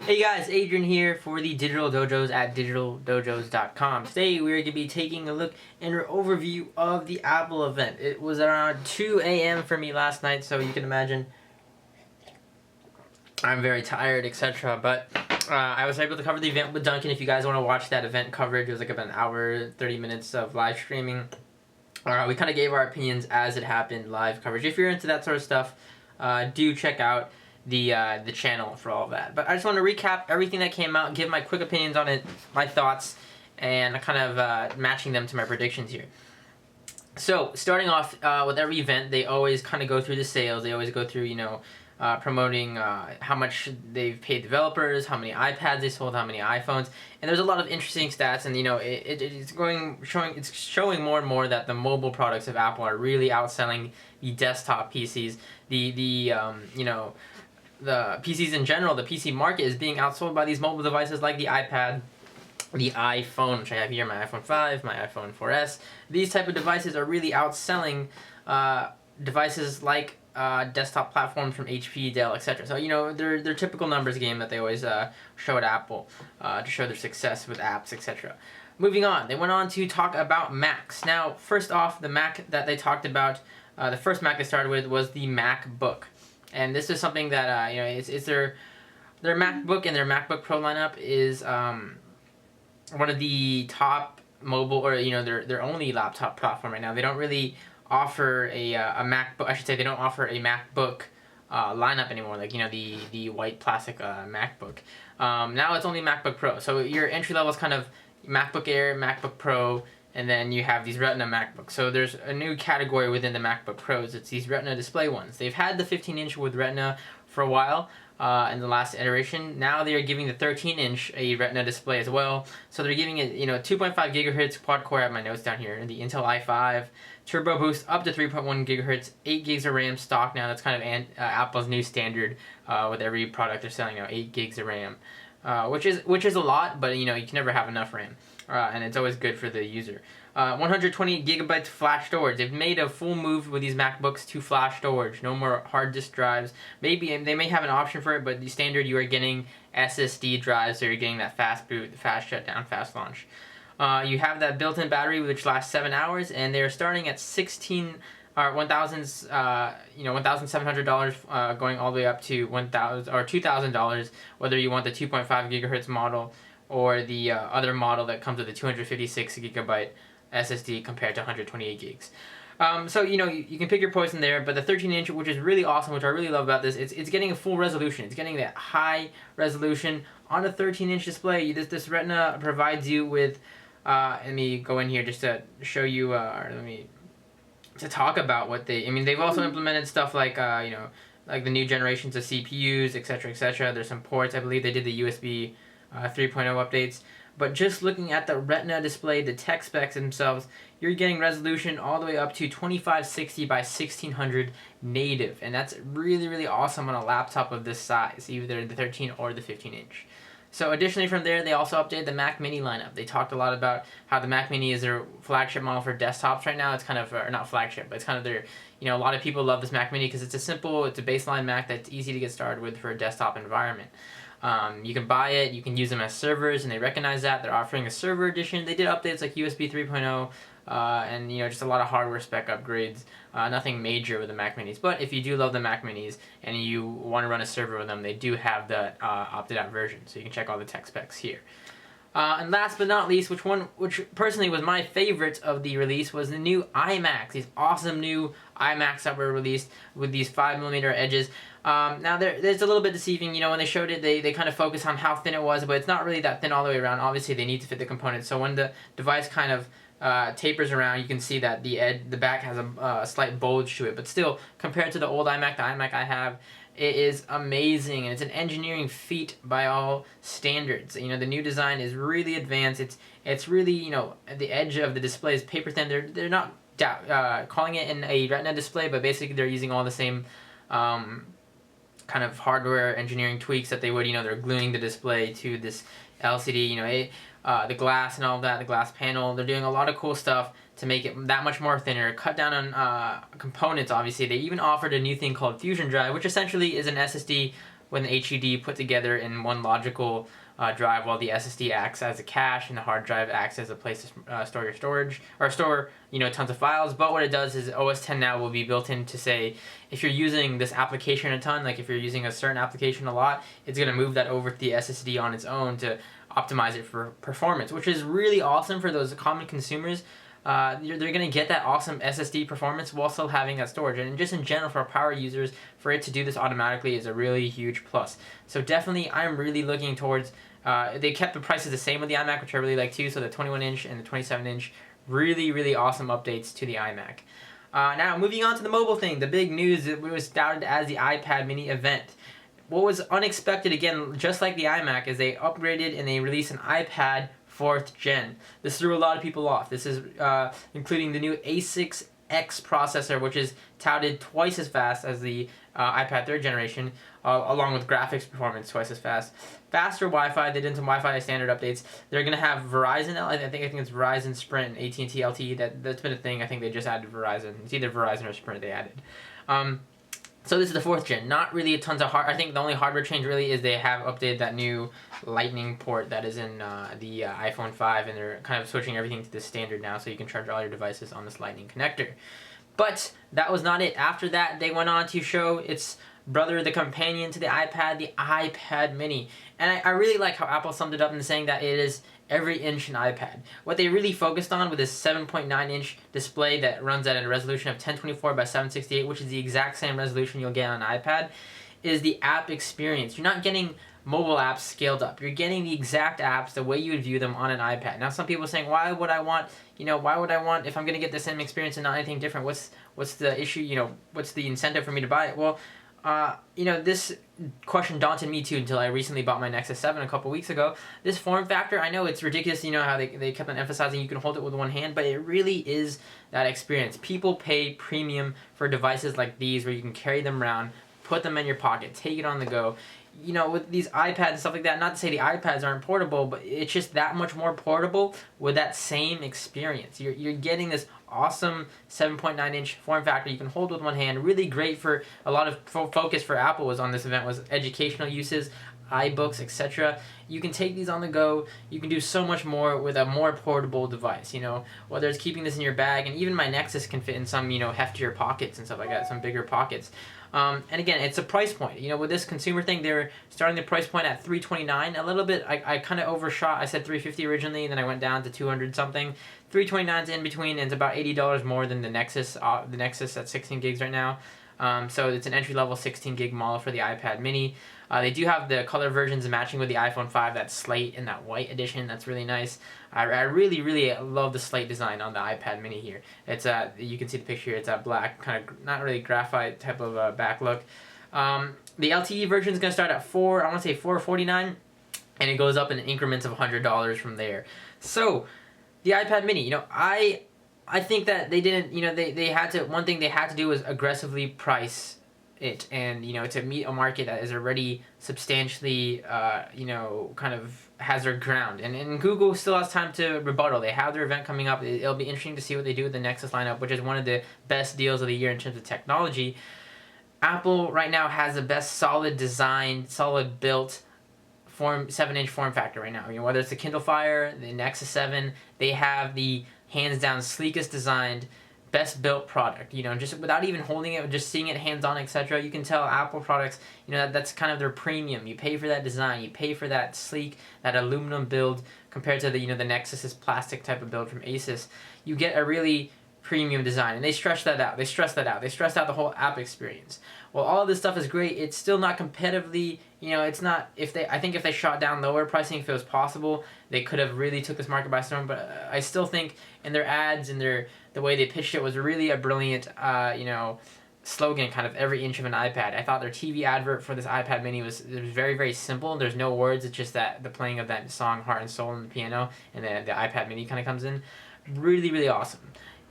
Hey guys, Adrian here for the Digital Dojos at digitaldojos.com. Today we are going to be taking a look and an overview of the Apple event. It was around 2 a.m. for me last night, so you can imagine I'm very tired, etc. But I was able to cover the event with Duncan. If you guys want to watch that event coverage, it was like about an hour, 30 minutes of live streaming. We kind of gave our opinions as it happened, live coverage. If you're into that sort of stuff, do check out the channel for all of that. But I just want to recap everything that came out, give my quick opinions on it, my thoughts, and kind of matching them to my predictions here. So starting off with every event, they always kind of go through the sales. They always go through, promoting how much they've paid developers, how many iPads they sold, how many iPhones, and there's a lot of interesting stats. And it's showing more and more that the mobile products of Apple are really outselling the desktop PCs. The PCs in general, the PC market is being outsold by these mobile devices like the iPad, the iPhone, which I have here, my iPhone 5, my iPhone 4S. These type of devices are really outselling devices like desktop platforms from HP, Dell, etc. So, they're typical numbers game that they always show at Apple to show their success with apps, etc. Moving on, they went on to talk about Macs. Now, first off, the Mac that they talked about, the first Mac they started with was the MacBook. And this is something that, it's their MacBook and their MacBook Pro lineup is one of the top mobile, or, their only laptop platform right now. They don't really offer a MacBook, I should say they don't offer a MacBook lineup anymore, like, the white plastic MacBook. Now it's only MacBook Pro. So your entry level is kind of MacBook Air, MacBook Pro, and then you have these Retina MacBooks. So there's a new category within the MacBook Pros. It's these Retina display ones. They've had the 15-inch with Retina for a while in the last iteration. Now they are giving the 13-inch a Retina display as well. So they're giving it, 2.5 gigahertz quad core. I have my notes down here. The Intel i5 turbo boost up to 3.1 gigahertz, 8 gigs of RAM stock now. That's kind of Apple's new standard with every product they're selling now. 8 gigs of RAM, which is a lot, but you can never have enough RAM. And it's always good for the user. 128 gigabytes flash storage. They've made a full move with these MacBooks to flash storage. No more hard disk drives. Maybe they may have an option for it, but the standard, you are getting SSD drives, so you're getting that fast boot, fast shutdown, fast launch. You have that built-in battery which lasts 7 hours, and they're starting at $1,700, going all the way up to $2,000, whether you want the 2.5 gigahertz model or the other model that comes with a 256 gigabyte SSD compared to 128 gigs. So you can pick your poison there, but the 13-inch, which is really awesome, which I really love about this, it's getting a full resolution. It's getting that high resolution on a 13-inch display. This Retina provides you with, let me go in here just to show you, to talk about what they've also implemented stuff like, like the new generations of CPUs, etc., etc. There's some ports. I believe they did the USB 3.0 updates. But just looking at the Retina display, the tech specs themselves, you're getting resolution all the way up to 2560 by 1600 native. And that's really, really awesome on a laptop of this size, either the 13 or the 15-inch. So additionally from there, they also updated the Mac Mini lineup. They talked a lot about how the Mac Mini is their flagship model for desktops right now. It's kind of, or not flagship, but it's kind of their, a lot of people love this Mac Mini because it's it's a baseline Mac that's easy to get started with for a desktop environment. You can buy it, you can use them as servers, and they recognize that. They're offering a server edition. They did updates like USB 3.0, and just a lot of hardware spec upgrades. Nothing major with the Mac Minis, but if you do love the Mac Minis and you want to run a server with them, they do have the opted out version, so you can check all the tech specs here. And last but not least, which personally was my favorite of the release, was the new iMacs. These awesome new iMacs that were released with these 5mm edges. Now there's a little bit deceiving, when they showed it, they kind of focused on how thin it was, but it's not really that thin all the way around. Obviously they need to fit the components, so when the device kind of tapers around, you can see that the back has a slight bulge to it, but still, compared to the old iMac, the iMac I have, it is amazing, and it's an engineering feat by all standards. The new design is really advanced. It's really, the edge of the display is paper thin. They're not calling it a Retina display, but basically they're using all the same kind of hardware engineering tweaks that they would. They're gluing the display to this LCD. The glass and all that, the glass panel. They're doing a lot of cool stuff to make it that much more thinner, cut down on components. Obviously, they even offered a new thing called Fusion Drive, which essentially is an SSD with an HDD put together in one logical drive, while the SSD acts as a cache and the hard drive acts as a place to store your storage or store tons of files. But what it does is OS 10 now will be built in to say if you're using this application a ton, like if you're using a certain application a lot, it's going to move that over to the SSD on its own to optimize it for performance, which is really awesome for those common consumers. They're going to get that awesome SSD performance while still having that storage. And just in general, for our power users, for it to do this automatically is a really huge plus. So definitely, I'm really looking towards, they kept the prices the same with the iMac, which I really like too, so the 21-inch and the 27-inch, really, really awesome updates to the iMac. Now, moving on to the mobile thing, the big news that was touted as the iPad mini event. What was unexpected, again, just like the iMac, is they upgraded and they released an iPad 4th gen. This threw a lot of people off. This is including the new A6X processor, which is touted twice as fast as the iPad 3rd generation, along with graphics performance twice as fast. Faster Wi-Fi. They did some Wi-Fi standard updates. They're going to have Verizon. I think it's Verizon, Sprint, AT&T, LTE. That's been a thing. I think they just added Verizon. It's either Verizon or Sprint they added. So this is the 4th gen. Not really a tons of I think the only hardware change really is they have updated that new Lightning port that is in the iPhone 5, and they're kind of switching everything to the standard now, so you can charge all your devices on this Lightning connector. But that was not it. After that, they went on to show its brother, the companion to the iPad mini. And I really like how Apple summed it up in saying that it is every inch an iPad. What they really focused on with this 7.9-inch display that runs at a resolution of 1024 by 768, which is the exact same resolution you'll get on an iPad, is the app experience. You're not getting mobile apps scaled up. You're getting the exact apps the way you would view them on an iPad. Now, some people are saying, why would I want, if I'm going to get the same experience and not anything different, what's the issue, what's the incentive for me to buy it? Well, this question daunted me too until I recently bought my Nexus 7 a couple weeks ago. This form factor, I know it's ridiculous, how they kept on emphasizing you can hold it with one hand, but it really is that experience. People pay premium for devices like these where you can carry them around, put them in your pocket, take it on the go. With these iPads and stuff like that, not to say the iPads aren't portable, but it's just that much more portable with that same experience. You're getting this awesome 7.9-inch form factor you can hold with one hand. Really great for a lot of focus for Apple was on this event was educational uses, iBooks, etc. You can take these on the go. You can do so much more with a more portable device, whether it's keeping this in your bag, and even my Nexus can fit in some, heftier pockets and stuff like that, some bigger pockets. And again, it's a price point. With this consumer thing, they're starting the price point at $329. A little bit, I kind of overshot. I said $350 originally, and then I went down to $200 something. $329 is in between, and it's about $80 more than the Nexus. The Nexus at 16 gigs right now. So it's an entry-level 16 gig model for the iPad mini. They do have the color versions matching with the iPhone 5, that slate and that white edition. That's really nice. I really, really love the slate design on the iPad mini here. It's you can see the picture here. It's a black, kind of not really graphite type of back look. The LTE version is going to start at $449, and it goes up in increments of $100 from there. So the iPad mini, I think that they didn't, they had to, one thing they had to do was aggressively price it, and to meet a market that is already substantially kind of has their ground, and Google still has time to rebuttal. They have their event coming up. It'll be interesting to see what they do with the Nexus lineup, which is one of the best deals of the year in terms of technology. Apple right now has the best solid designed, solid built 7-inch form factor right now. Whether it's the Kindle Fire, the Nexus 7, they have the hands down sleekest designed, best built product. Just without even holding it, just seeing it hands on, etc. You can tell Apple products, that's kind of their premium. You pay for that design, you pay for that sleek, that aluminum build compared to the the Nexus's plastic type of build from Asus. You get a really premium design, and they stress that out. They stressed out the whole app experience. Well, all of this stuff is great. It's still not competitively, it's not, I think if they shot down lower pricing, if it was possible, they could have really took this market by storm, but I still think in their ads and the way they pitched it was really a brilliant, slogan, kind of every inch of an iPad. I thought their TV advert for this iPad mini was very, very simple. There's no words. It's just that the playing of that song, Heart and Soul, on the piano, and the iPad mini kind of comes in. Really, really awesome.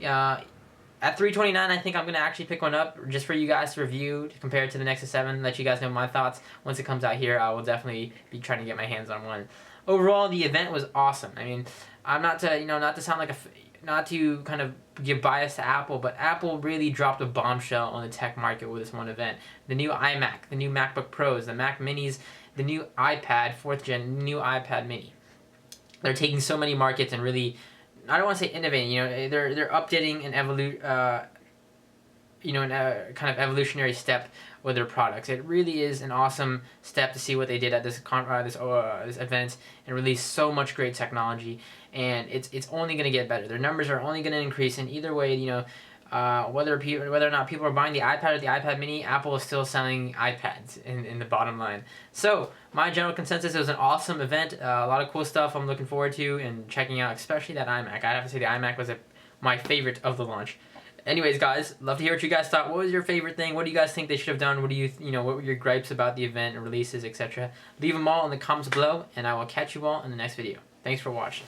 At $329, I think I'm going to actually pick one up just for you guys to review, to compare it to the Nexus 7, let you guys know my thoughts. Once it comes out here, I will definitely be trying to get my hands on one. Overall, the event was awesome. I mean, I'm not to sound like not to kind of give bias to Apple, but Apple really dropped a bombshell on the tech market with this one event. The new iMac, the new MacBook Pros, the Mac Minis, the new iPad, 4th gen, new iPad Mini. They're taking so many markets and really, I don't want to say innovating, they're updating and in a kind of evolutionary step with their products. It really is an awesome step to see what they did at this event and release so much great technology, and it's only going to get better. Their numbers are only going to increase, and either way, whether or not people are buying the iPad or the iPad Mini, Apple is still selling iPads in the bottom line. So my general consensus, it was an awesome event, a lot of cool stuff I'm looking forward to and checking out, especially that iMac. I have to say the iMac was my favorite of the launch. Anyways, guys, love to hear what you guys thought. What was your favorite thing? What do you guys think they should have done? What do what were your gripes about the event and releases, etc.? Leave them all in the comments below, and I will catch you all in the next video. Thanks for watching.